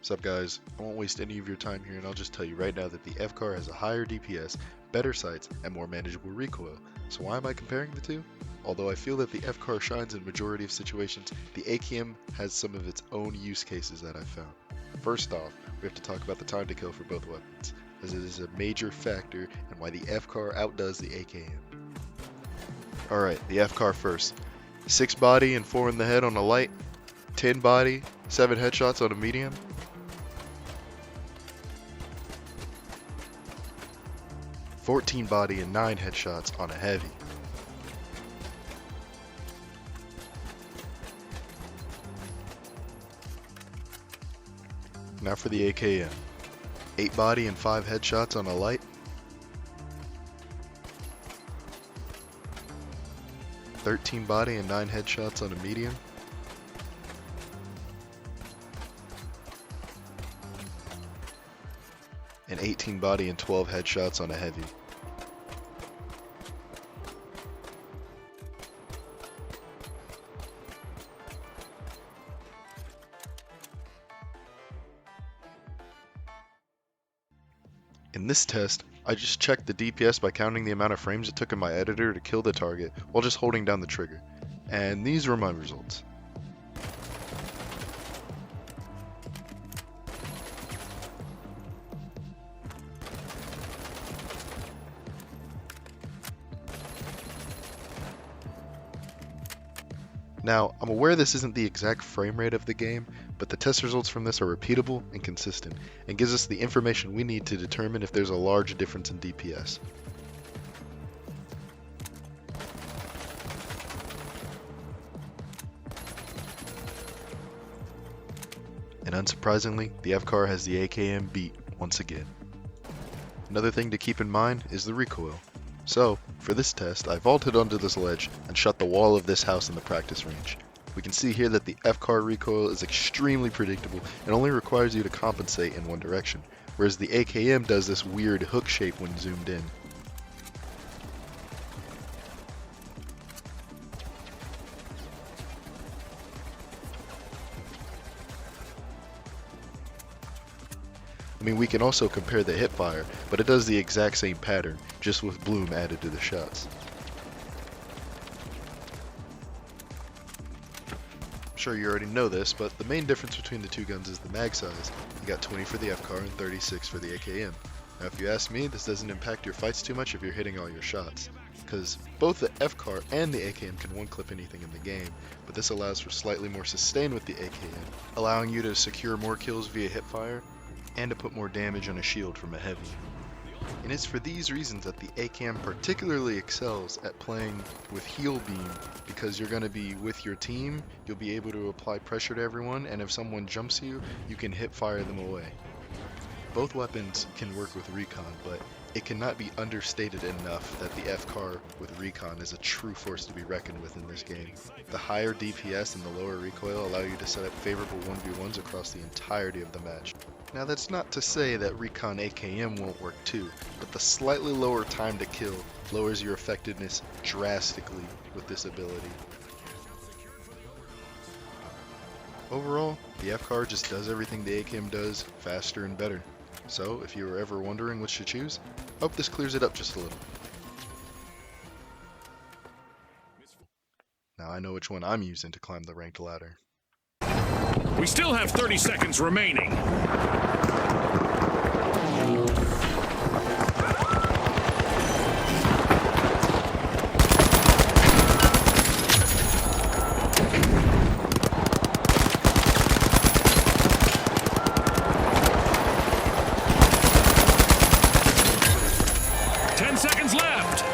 Sup guys, I won't waste any of your time here and I'll just tell you right now that the FCAR has a higher DPS, better sights, and more manageable recoil. So why am I comparing the two? Although I feel that the FCAR shines in majority of situations, the AKM has some of its own use cases that I've found. First off, we have to talk about the time to kill for both weapons, as it is a major factor and why the FCAR outdoes the AKM. Alright, the FCAR first. 6 body and 4 in the head on a light, 10 body, 7 headshots on a medium, 14 body and 9 headshots on a heavy. Now for the AKM. 8 body and 5 headshots on a light, 13 body and 9 headshots on a medium, and 18 body and 12 headshots on a heavy. In this test, I just checked the DPS by counting the amount of frames it took in my editor to kill the target while just holding down the trigger, and these were my results. Now, I'm aware this isn't the exact frame rate of the game, but the test results from this are repeatable and consistent, and gives us the information we need to determine if there's a large difference in DPS. And unsurprisingly, the FCAR has the AKM beat once again. Another thing to keep in mind is the recoil. So, for this test, I vaulted onto this ledge and shot the wall of this house in the practice range. We can see here that the FCAR recoil is extremely predictable and only requires you to compensate in one direction, whereas the AKM does this weird hook shape when zoomed in. I mean, we can also compare the hipfire, but it does the exact same pattern, just with bloom added to the shots. I'm sure you already know this, but the main difference between the two guns is the mag size. You got 20 for the FCAR and 36 for the AKM. Now if you ask me, this doesn't impact your fights too much if you're hitting all your shots, because both the FCAR and the AKM can one-clip anything in the game, but this allows for slightly more sustain with the AKM, allowing you to secure more kills via hipfire, and to put more damage on a shield from a heavy. And it's for these reasons that the AKM particularly excels at playing with heal beam, because you're going to be with your team, you'll be able to apply pressure to everyone, and if someone jumps you, you can hip fire them away. Both weapons can work with Recon, but it cannot be understated enough that the FCAR with Recon is a true force to be reckoned with in this game. The higher DPS and the lower recoil allow you to set up favorable 1v1s across the entirety of the match. Now that's not to say that Recon AKM won't work too, but the slightly lower time to kill lowers your effectiveness drastically with this ability. Overall, the FCAR just does everything the AKM does, faster and better. So, if you were ever wondering which to choose, I hope this clears it up just a little. Now I know which one I'm using to climb the ranked ladder. We still have 30 seconds remaining. Seconds left.